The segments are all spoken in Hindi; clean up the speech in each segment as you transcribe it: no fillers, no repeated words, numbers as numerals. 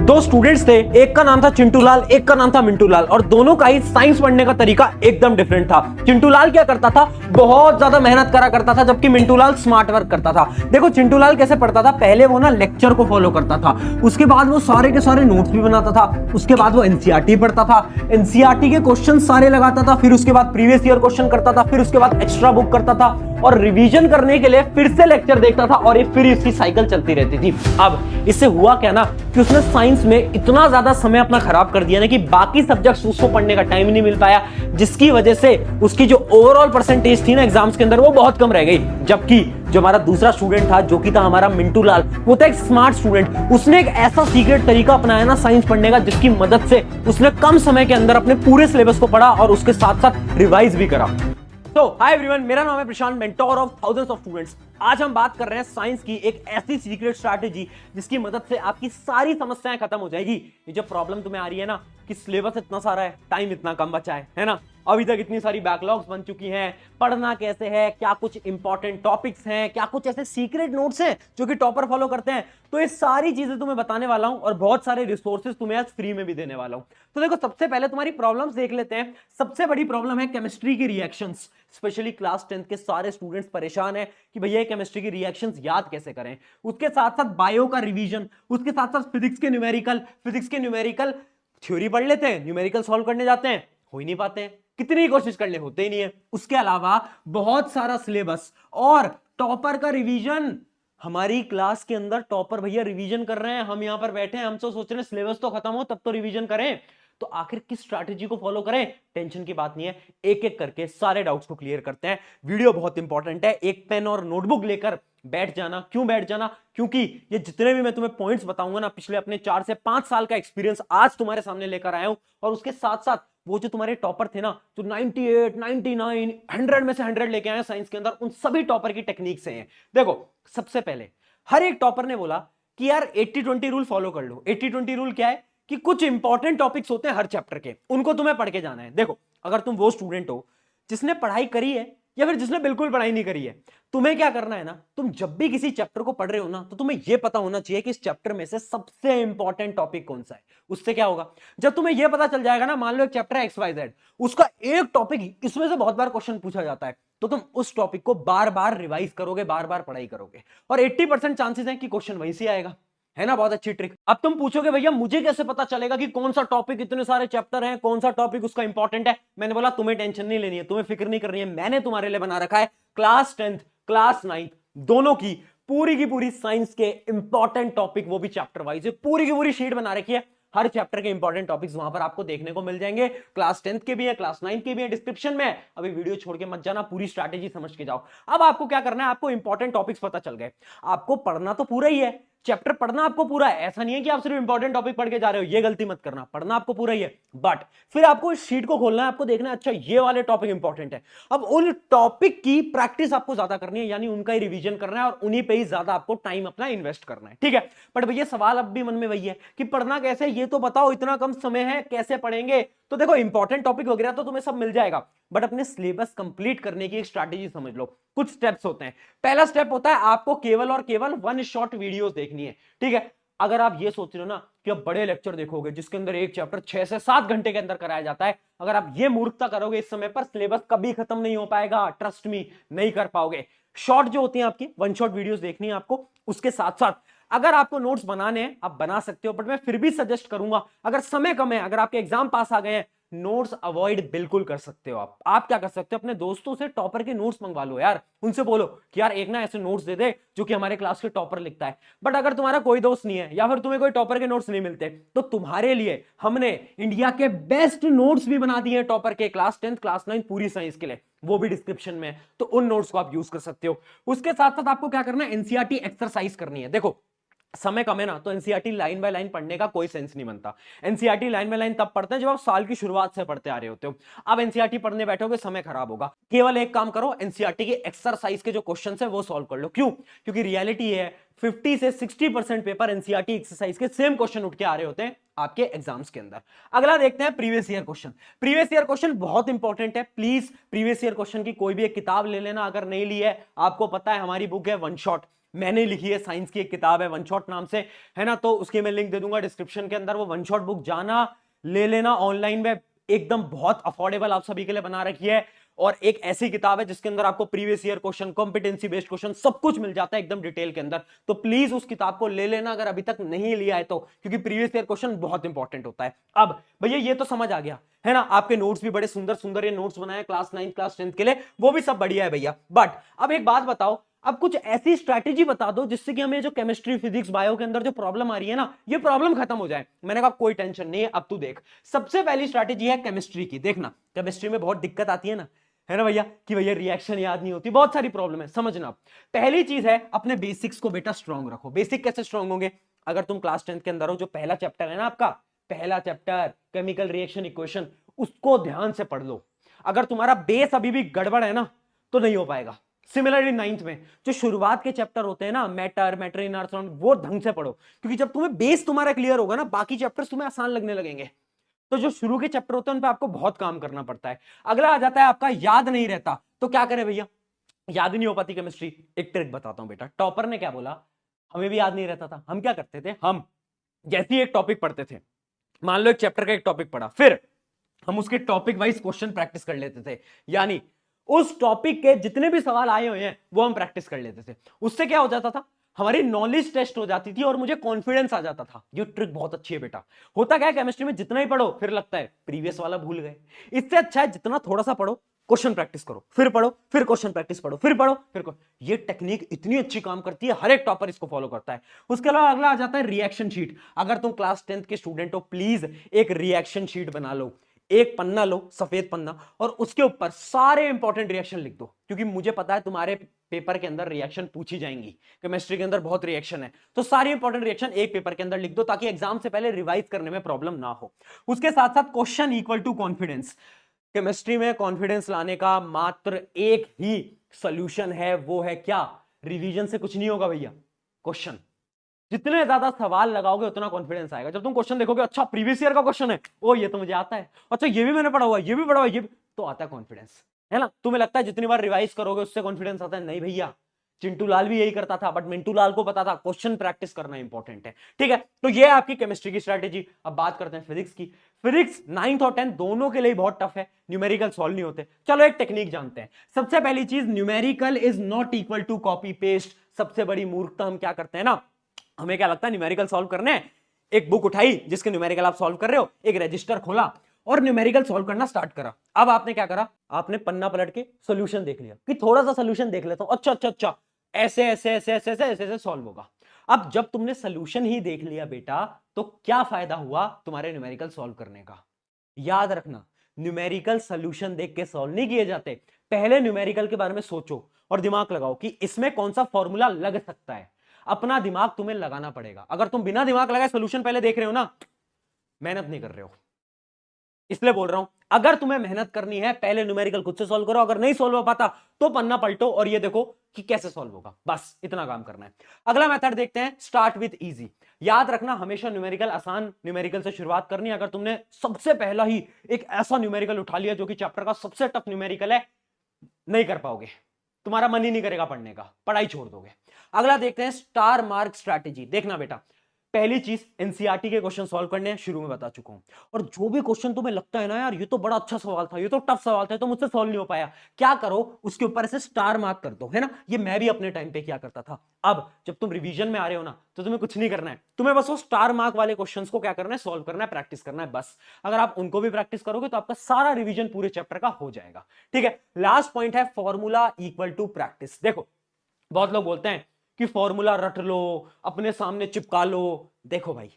दो स्टूडेंट्स थे, एक का नाम था चिंटू लाल, एक का नाम था मिंटू लाल, और दोनों का ही साइंस पढ़ने का तरीका एकदम डिफरेंट था। चिंटू लाल क्या करता था, बहुत ज्यादा मेहनत करा करता था, जबकि मिंटू लाल स्मार्ट वर्क करता था। देखो चिंटू लाल कैसे पढ़ता था, पहले वो ना लेक्चर को फॉलो करता था, उसके बाद वो सारे के सारे नोट्स भी बनाता था, उसके बाद वो एनसीईआरटी पढ़ता था, एनसीईआरटी के क्वेश्चन सारे लगाता था, फिर उसके बाद प्रीवियस ईयर क्वेश्चन करता था, फिर उसके बाद एक्स्ट्रा बुक करता था, और रिवीजन करने के लिए फिर से लेक्चर देखता था, और ये फिर इसकी साइकिल चलती रहती थी। अब इससे हुआ क्या ना कि उसने साइंस में इतना ज्यादा समय अपना खराब कर दिया ना कि बाकी सब्जेक्ट्स उसको पढ़ने का टाइम नहीं मिल पाया, जिसकी वजह से उसकी जो ओवरऑल परसेंटेज थी ना एग्जाम्स के अंदर वो बहुत कम रह गई। जबकि जो हमारा दूसरा स्टूडेंट था, जो कि था हमारा मिंटू लाल, वो था एक स्मार्ट स्टूडेंट। उसने एक ऐसा सीक्रेट तरीका अपनाया ना साइंस पढ़ने का, जिसकी मदद से उसने कम समय के अंदर अपने पूरे सिलेबस को पढ़ा और उसके साथ साथ रिवाइज भी करा। तो हाय एवरीवन, मेरा नाम है Prashant, mentor of thousands of students. आज हम बात कर रहे हैं साइंस की एक ऐसी सीक्रेट स्ट्रैटेजी जिसकी मदद से आपकी सारी समस्याएं खत्म हो जाएगी। ये जो प्रॉब्लम तुम्हें आ रही है ना कि सिलेबस इतना सारा है, टाइम इतना कम बचा है ना, अभी तक इतनी सारी बैकलॉग्स बन चुकी हैं, पढ़ना कैसे है, क्या कुछ इंपॉर्टेंट टॉपिक्स हैं, क्या कुछ ऐसे सीक्रेट नोट्स हैं जो कि टॉपर फॉलो करते हैं, तो ये सारी चीजें तुम्हें बताने वाला हूं और बहुत सारे रिसोर्सेज तुम्हें आज फ्री में भी देने वाला हूं। तो देखो, सबसे पहले तुम्हारी प्रॉब्लम्स देख लेते हैं। सबसे बड़ी प्रॉब्लम है केमिस्ट्री की रिएक्शंस। स्पेशली क्लास 10th के सारे स्टूडेंट्स परेशान है कि भैया केमिस्ट्री की रिएक्शंस याद कैसे करें। उसके साथ साथ बायो का रिवीजन, उसके साथ साथ फिजिक्स के न्यूमेरिकल थ्योरी पढ़ लेते हैं, न्यूमेरिकल सॉल्व करने जाते हैं, हो ही नहीं पाते हैं, कितनी कोशिश कर ले होते ही नहीं है। उसके अलावा बहुत सारा सिलेबस और टॉपर का रिवीजन। हमारी क्लास के अंदर टॉपर भैया रिवीजन कर रहे हैं, हम यहां पर बैठे हैं, हम तो सोच रहे हैं सिलेबस तो खत्म हो तब तो रिवीजन करें। तो आखिर किस स्ट्रैटेजी को फॉलो करें, टेंशन की बात नहीं है, एक एक करके सारे डाउट्स को क्लियर करते हैं। वीडियो बहुत इंपॉर्टेंट है, एक पेन और नोटबुक लेकर बैठ जाना। क्यों बैठ जाना? क्योंकि ये जितने भी मैं तुम्हें पॉइंट्स बताऊंगा ना, पिछले अपने 4 से 5 साल का एक्सपीरियंस आज तुम्हारे सामने लेकर आया हूं। और उसके साथ साथ वो जो तुम्हारे टॉपर थे ना, जो 98, 99, 100 में से 100 लेके आए साइंस के अंदर, उन सभी टॉपर की टेक्निक से हैं। देखो, सबसे पहले हर एक टॉपर ने बोला कि यार 80-20 रूल फॉलो कर लो। 80-20 रूल क्या है कि कुछ इंपॉर्टेंट टॉपिक्स होते हैं हर चैप्टर के, उनको तुम्हें पढ़ के जाना है। देखो, अगर तुम वो स्टूडेंट हो जिसने पढ़ाई करी है या फिर जिसने बिल्कुल पढ़ाई नहीं करी है, तुम्हें क्या करना है ना, तुम जब भी किसी चैप्टर को पढ़ रहे हो ना, तो तुम्हें यह पता होना चाहिए कि इस चैप्टर में से सबसे इंपॉर्टेंट टॉपिक कौन सा है। उससे क्या होगा, जब तुम्हें यह पता चल जाएगा ना, मान लो एक चैप्टर है XYZ, उसका एक टॉपिक, इसमें से बहुत बार क्वेश्चन पूछा जाता है, तो तुम उस टॉपिक को बार बार रिवाइज करोगे, बार बार पढ़ाई करोगे, और 80% चांसेस है कि क्वेश्चन वहीं से आएगा। है ना, बहुत अच्छी ट्रिक। अब तुम पूछोगे भैया मुझे कैसे पता चलेगा कि कौन सा टॉपिक, इतने सारे चैप्टर हैं, कौन सा टॉपिक उसका इंपॉर्टेंट है। मैंने बोला तुम्हें टेंशन नहीं लेनी है, तुम्हें फिक्र नहीं करनी है। मैंने तुम्हारे लिए बना रखा है क्लास 10th क्लास 9 दोनों की पूरी साइंस के इंपॉर्टेंट टॉपिक, वो भी चैप्टर वाइज है, पूरी की पूरी शीट बना रखी है। हर चैप्टर के इंपॉर्टेंट टॉपिक्स वहां पर आपको देखने को मिल जाएंगे। क्लास 10th के भी है, क्लास 9 के भी है, डिस्क्रिप्शन में। अभी वीडियो छोड़ के मत जाना, पूरी स्ट्रैटेजी समझ के जाओ। अब आपको क्या करना है, आपको इंपॉर्टेंट टॉपिक्स पता चल गए, आपको पढ़ना तो पूरा ही है, चैप्टर पढ़ना आपको पूरा है। ऐसा नहीं है कि आप सिर्फ इंपॉर्टेंट टॉपिक पढ़ के जा रहे हो, ये गलती मत करना, पढ़ना आपको पूरा ही है। बट फिर आपको इस शीट को खोलना है, आपको देखना है अच्छा ये वाले टॉपिक इंपॉर्टेंट है। अब उन टॉपिक की प्रैक्टिस आपको ज्यादा करनी है, यानी उनका ही रिवीजन करना है और उन्हीं पे ही ज्यादा आपको टाइम अपना इन्वेस्ट करना है, ठीक है। बट भैया सवाल अब भी मन में वही है कि पढ़ना कैसे, ये तो बताओ, इतना कम समय है, कैसे पढ़ेंगे। तो देखो, इंपॉर्टेंट टॉपिक वगैरह तो तुम्हें सब मिल जाएगा, बट अपने सिलेबस कंप्लीट करने की एक स्ट्रैटेजी समझ लो। कुछ स्टेप्स होते हैं। पहला स्टेप होता है आपको केवल और केवल वन शॉट वीडियोस देखनी है, ठीक है। अगर आप ये सोच रहे हो ना कि अब बड़े लेक्चर देखोगे जिसके अंदर एक चैप्टर 6 से 7 घंटे के अंदर कराया जाता है, अगर आप ये मूर्खता करोगे इस समय पर, सिलेबस कभी खत्म नहीं हो पाएगा, ट्रस्ट मी, नहीं कर पाओगे। शॉर्ट जो होती हैं आपकी, वन शॉट वीडियोस देखनी है आपको। उसके साथ साथ अगर आपको नोट्स बनाने हैं आप बना सकते हो, बट मैं फिर भी सजेस्ट करूंगा, अगर समय कम है, अगर आपके एग्जाम पास आ गए हैं, नोट्स अवॉइड बिल्कुल कर सकते हो। आप क्या कर सकते हो, अपने दोस्तों से टॉपर के नोट्स मंगवा लो यार, उनसे बोलो कि यार एक ना ऐसे नोट्स दे दे जो कि हमारे क्लास के टॉपर लिखता है। बट अगर तुम्हारा कोई दोस्त नहीं है या फिर तुम्हें कोई टॉपर के नोट्स नहीं मिलते, तो तुम्हारे लिए हमने इंडिया के बेस्ट नोट्स भी बना दिए हैं टॉपर के, क्लास 10th क्लास 9 पूरी साइंस के लिए, वो भी डिस्क्रिप्शन में, तो उन नोट्स को आप यूज कर सकते हो। उसके साथ साथ आपको क्या करना है, एनसीईआरटी एक्सरसाइज करनी है। देखो, समय कम है ना, तो एनसीईआरटी लाइन बाय लाइन पढ़ने का कोई सेंस नहीं बनता। एनसीईआरटी लाइन बाय लाइन तब पढ़ते हैं जब आप साल की शुरुआत से पढ़ते आ रहे होते हो। अब एनसीईआरटी पढ़ने बैठोगे, समय खराब होगा। केवल एक काम करो, एनसीईआरटी के एक्सरसाइज के जो क्वेश्चंस है वो सॉल्व कर लो। क्यों? क्योंकि रियलिटी है 50 से 60% पेपर एनसीईआरटी एक्सरसाइज के सेम क्वेश्चन उठ के आ रहे होते हैं आपके एग्जाम्स के अंदर। अगला देखते हैं previous year question. Previous year question बहुत इंपॉर्टेंट है, प्लीज प्रीवियस ईयर क्वेश्चन की कोई भी एक किताब ले लेना। अगर नहीं ली है, आपको पता है हमारी बुक है वन शॉट, मैंने लिखी है, साइंस की एक किताब है वन शॉट नाम से, है ना, तो उसकी मैं लिंक दे दूंगा डिस्क्रिप्शन के अंदर। वो वन शॉट बुक जाना, ले लेना ऑनलाइन में, एकदम बहुत अफोर्डेबल आप सभी के लिए बना रखी है। और एक ऐसी किताब है जिसके अंदर आपको previous year question, competency based question सब कुछ मिल जाता है एकदम डिटेल के अंदर। तो प्लीज उस किताब को ले लेना अगर अभी तक नहीं लिया है तो, क्योंकि प्रीवियस ईयर क्वेश्चन बहुत इंपॉर्टेंट होता है। अब भैया ये तो समझ आ गया है ना, आपके नोट्स भी बड़े सुंदर सुंदर ये नोट्स बनाए क्लास 9 क्लास 10 के लिए, वो भी सब बढ़िया है भैया। बट अब एक बात बताओ, अब कुछ ऐसी स्ट्रैटेजी बता दो जिससे कि हमें जो केमिस्ट्री फिजिक्स बायो के अंदर जो प्रॉब्लम आ रही है ना, ये प्रॉब्लम खत्म हो जाए। मैंने कहा कोई टेंशन नहीं है, अब तू देख। सबसे पहली स्ट्रैटेजी है केमिस्ट्री की। देखना केमिस्ट्री में बहुत दिक्कत आती है ना भैया, कि भैया रिएक्शन याद नहीं होती, बहुत सारी प्रॉब्लम है, समझना। पहली चीज है अपने बेसिक्स को बेटा स्ट्रांग रखो। बेसिक कैसे स्ट्रांग होंगे? अगर तुम क्लास 10 के अंदर हो, जो पहला चैप्टर है ना आपका, पहला चैप्टर केमिकल रिएक्शन इक्वेशन, उसको ध्यान से पढ़ लो। अगर तुम्हारा बेस अभी भी गड़बड़ है ना, तो नहीं हो पाएगा। सिमिलरली 9th में जो शुरुआत के चैप्टर होते हैं ना, मैटर इन अर्थ, वो ढंग से पढ़ो, क्योंकि जब तुम्हें बेस तुम्हारा क्लियर होगा ना, बाकी चैप्टर्स तुम्हें आसान लगने लगेंगे। तो जो शुरू के चैप्टर होते हैं उन पे आपको बहुत काम करना पड़ता है। अगला आ जाता है आपका याद नहीं रहता, तो क्या करें भैया? याद नहीं हो पाती केमिस्ट्री, एक ट्रिक बताता हूं बेटा। टॉपर ने क्या बोला, हमें भी याद नहीं रहता था, हम क्या करते थे, हम जैसे ही एक टॉपिक पढ़ते थे, मान लो एक चैप्टर का एक टॉपिक पढ़ा, फिर हम उसके टॉपिक वाइज क्वेश्चन प्रैक्टिस कर लेते थे। यानी उस टॉपिक के जितने भी सवाल आए हुए हैं वो हम प्रैक्टिस कर लेते थे। उससे क्या हो जाता था, हमारी नॉलेज टेस्ट हो जाती थी और मुझे कॉन्फिडेंस आ जाता था। ये ट्रिक बहुत अच्छी है बेटा। होता क्या है केमिस्ट्री में, जितना ही पढ़ो फिर लगता है प्रीवियस वाला भूल गए। इससे अच्छा है जितना थोड़ा सा पढ़ो, क्वेश्चन प्रैक्टिस करो, फिर पढ़ो, फिर क्वेश्चन प्रैक्टिस पढ़ो, फिर पढ़ो, फिर ये टेक्निक इतनी अच्छी काम करती है, हर एक टॉपर इसको फॉलो करता है। उसके अलावा अगला आ जाता है रिएक्शन शीट। अगर तुम क्लास 10th के स्टूडेंट हो, प्लीज एक रिएक्शन शीट बना लो। एक पन्ना लो, सफेद पन्ना, और उसके ऊपर सारे इंपॉर्टेंट रिएक्शन लिख दो, क्योंकि मुझे पता है तुम्हारे पेपर के अंदर रिएक्शन पूछी जाएंगी। केमिस्ट्री के अंदर बहुत रिएक्शन है, तो सारी इंपॉर्टेंट रिएक्शन एक पेपर के अंदर लिख दो, ताकि एग्जाम से पहले रिवाइज करने में प्रॉब्लम ना हो। उसके साथ साथ question equal to confidence. Chemistry में कॉन्फिडेंस लाने का मात्र एक ही सोल्यूशन है, वो है क्या? रिवीजन से कुछ नहीं होगा भैया, क्वेश्चन। जितने ज्यादा सवाल लगाओगे उतना कॉन्फिडेंस आएगा। जब तुम क्वेश्चन देखोगे, अच्छा प्रीवियस ईयर का क्वेश्चन है, ओ ये तो मुझे आता है, अच्छा ये भी मैंने पढ़ा हुआ है, ये भी पढ़ा हुआ है, ये भी, तो आता है कॉन्फिडेंस, है ना। तुम्हें लगता है जितनी बार रिवाइज करोगे उससे कॉन्फिडेंस आता है? नहीं भैया, चिंटू लाल भी यही करता था, बट मिंटू लाल को पता था क्वेश्चन प्रैक्टिस करना इंपॉर्टेंट है। ठीक है, तो ये है आपकी केमिस्ट्री की स्ट्रैटेजी। अब बात करते हैं फिजिक्स की। फिजिक्स 9th और 10th दोनों के लिए बहुत टफ है, न्यूमेरिकल सॉल्व नहीं होते। चलो एक टेक्निक जानते हैं। सबसे पहली चीज, numerical is not equal to copy paste. सबसे बड़ी मूर्खता हम क्या करते हैं ना, हमें क्या लगता है न्यूमेरिकल सॉल्व करने हैं, एक बुक उठाई जिसके न्यूमेरिकल आप सॉल्व कर रहे हो, एक रजिस्टर खोला और न्यूमेरिकल सॉल्व करना स्टार्ट करा। अब आपने क्या करा, आपने पन्ना पलट के सॉल्यूशन देख लिया कि थोड़ा सा सॉल्यूशन देख लेता हूं, अच्छा अच्छा अच्छा ऐसे ऐसे ऐसे ऐसे ऐसे ऐसे ऐसे सॉल्व होगा। अब जब तुमने सॉल्यूशन ही देख लिया बेटा, तो क्या फायदा हुआ तुम्हारे न्यूमेरिकल सॉल्व करने का? याद रखना, न्यूमेरिकल सॉल्यूशन देख के सॉल्व नहीं किए जाते। पहले न्यूमेरिकल के बारे में सोचो और दिमाग लगाओ कि इसमें कौन सा फॉर्मूला लग सकता है। अपना दिमाग तुम्हें लगाना पड़ेगा। अगर तुम बिना दिमाग लगाए सॉल्यूशन पहले देख रहे हो ना, मेहनत नहीं कर रहे हो। इसलिए बोल रहा हूं, अगर तुम्हें मेहनत करनी है पहले न्यूमेरिकल खुद से सॉल्व करो। अगर नहीं सॉल्व हो पाता तो पन्ना पलटो और ये देखो कि कैसे सॉल्व होगा, बस इतना काम करना है। अगला मेथड देखते हैं, स्टार्ट विद इजी। याद रखना, हमेशा न्यूमेरिकल आसान न्यूमेरिकल से शुरुआत करनी है। अगर तुमने सबसे पहला ही एक ऐसा न्यूमेरिकल उठा लिया जो कि चैप्टर का सबसे टफ न्यूमेरिकल है, नहीं कर पाओगे, तुम्हारा मन ही नहीं करेगा पढ़ने का, पढ़ाई छोड़ दोगे। अगला देखते हैं स्टार मार्क स्ट्रैटेजी। देखना बेटा, पहली चीज एनसीईआरटी के क्वेश्चन सॉल्व करने हैं, शुरू में बता चुका हूं। और जो भी क्वेश्चन तुम्हें लगता है ना यार ये तो बड़ा अच्छा सवाल था, ये तो टफ सवाल था, तो मुझसे सॉल्व नहीं हो पाया, क्या करो, उसके ऊपर ऐसे स्टार मार्क कर दो, है ना। ये मैं भी अपने टाइम पे किया करता था। अब जब तुम रिवीजन में आ रहे हो ना, तो तुम्हें कुछ नहीं करना है, तुम्हें बस वो स्टार मार्क वाले क्वेश्चंस को क्या करना है, सॉल्व करना है, प्रैक्टिस करना है, बस। अगर आप उनको भी प्रैक्टिस करोगे तो आपका सारा रिवीजन पूरे चैप्टर का हो जाएगा। ठीक है, लास्ट पॉइंट है फॉर्मूला इक्वल टू प्रैक्टिस। देखो बहुत लोग बोलते हैं कि फॉर्मूला रट लो, अपने सामने चिपका लो। देखो भाई,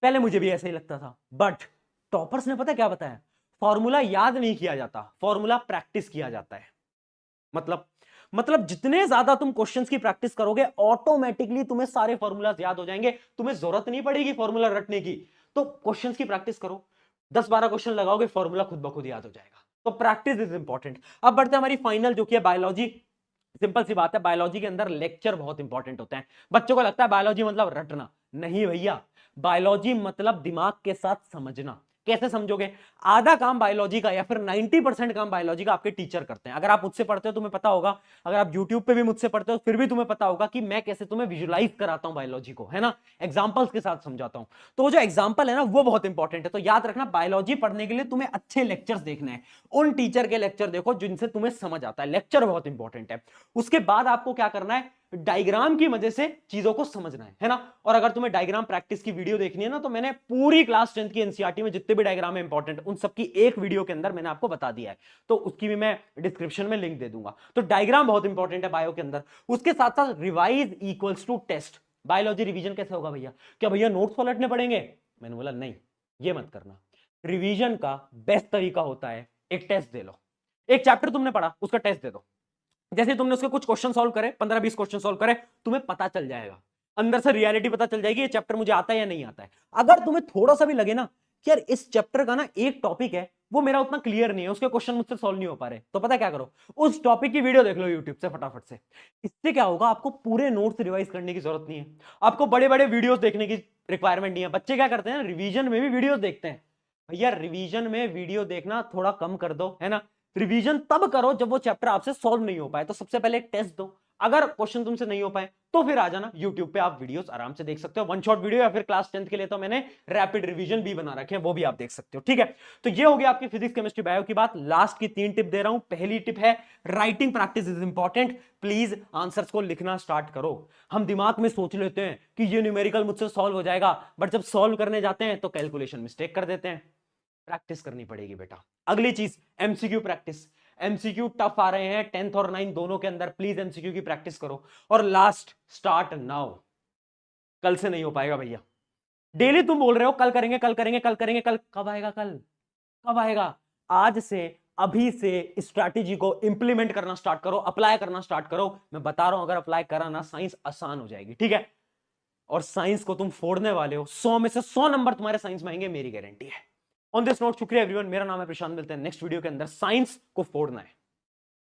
पहले मुझे भी ऐसा ही लगता था, बट टॉपर्स ने पता क्या बताया, फॉर्मूला याद नहीं किया जाता, फॉर्मूला प्रैक्टिस किया जाता है। मतलब जितने ज्यादा तुम क्वेश्चंस की प्रैक्टिस करोगे, ऑटोमेटिकली तुम्हें सारे फॉर्मूलाज याद हो जाएंगे, तुम्हें जरूरत नहीं पड़ेगी फॉर्मूला रटने की। तो क्वेश्चंस की प्रैक्टिस करो, 10-12 क्वेश्चन लगाओगे, फॉर्मूला खुद ब खुद याद हो जाएगा। तो प्रैक्टिस इज इंपॉर्टेंट। अब बढ़ते हैं हमारी फाइनल, जो कि है बायोलॉजी। सिंपल सी बात है, बायोलॉजी के अंदर लेक्चर बहुत इंपॉर्टेंट होते हैं। बच्चों को लगता है बायोलॉजी मतलब रटना, नहीं भैया, बायोलॉजी मतलब दिमाग के साथ समझना। कैसे समझोगे? आधा काम बायोलॉजी का या फिर 90% काम बायोलॉजी का आपके टीचर करते हैं। अगर आप मुझसे पढ़ते हो तुम्हें पता होगा, अगर आप यूट्यूब पे भी मुझसे पढ़ते हो फिर भी तुम्हें पता होगा कि मैं कैसे तुम्हें विजुलाइज कराता हूं बायोलॉजी को, है ना, एग्जांपल्स के साथ समझाता हूं। तो वो जो एग्जांपल है ना वो बहुत इंपॉर्टेंट है। तो याद रखना, बायोलॉजी पढ़ने के लिए तुम्हें अच्छे लेक्चर्स देखने हैं, उन टीचर के लेक्चर देखो जिनसे तुम्हें समझ आता है। लेक्चर बहुत इंपॉर्टेंट है। उसके बाद आपको क्या करना है, डायग्राम की मदद से चीजों को समझना है ना। और अगर तुम्हें डायग्राम प्रैक्टिस की वीडियो देखनी है ना, तो मैंने पूरी क्लास 10th की एनसीईआरटी में जितने भी डायग्राम है इंपॉर्टेंट, उन सबकी एक वीडियो के अंदर मैंने आपको बता दिया है, तो उसकी भी मैं डिस्क्रिप्शन में लिंक दे दूंगा। तो डायग्राम बहुत इंपॉर्टेंट है बायो के अंदर। उसके साथ साथ revise equals to test. Biology revision कैसे होगा भैया? क्या भैया नोट्स पलटने पड़ेंगे? मैंने बोला नहीं, ये मत करना। रिवीजन का बेस्ट तरीका होता है एक टेस्ट दे लो। एक चैप्टर तुमने पढ़ा, उसका टेस्ट दे दो। जैसे तुमने उसके कुछ क्वेश्चन सॉल्व करे, 15-20 क्वेश्चन सॉल्व करे, तुम्हें पता चल जाएगा, अंदर से रियलिटी पता चल जाएगी, ये चैप्टर मुझे आता है या नहीं आता है। अगर तुम्हें थोड़ा सा भी लगे ना कि यार इस चैप्टर का ना एक टॉपिक है वो मेरा उतना क्लियर नहीं है, उसके क्वेश्चन मुझसे सॉल्व नहीं हो पा रहे, तो पता क्या करो, उस टॉपिक की वीडियो देख लो यूट्यूब से फटाफट से। इससे क्या होगा, आपको पूरे नोट्स रिवाइज करने की जरूरत नहीं है, आपको बड़े बड़े वीडियोस देखने की रिक्वायरमेंट नहीं है। बच्चे क्या करते हैं, रिवीजन में भी वीडियोस देखते हैं। भैया रिवीजन में वीडियो देखना थोड़ा कम कर दो, है ना। रिवीजन तब करो जब वो चैप्टर आपसे सॉल्व नहीं हो पाए। तो सबसे पहले एक टेस्ट दो, अगर क्वेश्चन तुमसे नहीं हो पाए तो फिर आ जाना यूट्यूब पे, आप वीडियोस आराम से देख सकते हो, वन शॉट वीडियो, या फिर क्लास 10th के लिए तो मैंने रैपिड रिवीजन भी बना रखे हैं, वो भी आप देख सकते हो। ठीक है, तो ये हो गया आपकी फिजिक्स केमिस्ट्री बायो की बात। लास्ट की 3 टिप दे रहा हूं। पहली टिप है writing practice is important. Please answers को लिखना स्टार्ट करो। हम दिमाग में सोच लेते हैं कि ये न्यूमेरिकल मुझसे सॉल्व हो जाएगा, बट जब सॉल्व करने जाते हैं तो कैलकुलेशन मिस्टेक कर देते हैं। प्रैक्टिस करनी पड़ेगी बेटा। अगली चीज एमसीक्यू प्रैक्टिस। एमसीक्यू टफ आ रहे हैं 10th और 9th दोनों के अंदर, प्लीज एमसीक्यू की प्रैक्टिस करो। और लास्ट, स्टार्ट नाउ। कल से नहीं हो पाएगा भैया। डेली तुम बोल रहे हो कल करेंगे कल करेंगे कल करेंगे, कल कब आएगा? कल कब आएगा? आज से, अभी से स्ट्रैटेजी को इंप्लीमेंट करना स्टार्ट करो, अप्लाई करना स्टार्ट करो। मैं बता रहा हूं, अगर अप्लाई करा ना, साइंस आसान हो जाएगी। ठीक है, और साइंस को तुम फोड़ने वाले हो। 100 में से 100 नंबर तुम्हारे साइंस में आएंगे, मेरी गारंटी है। ऑन दिस नोट, शुक्रिया एवरीवन। मेरा नाम है प्रशांत, मिलते हैं नेक्स्ट वीडियो के अंदर। साइंस को फोड़ना है।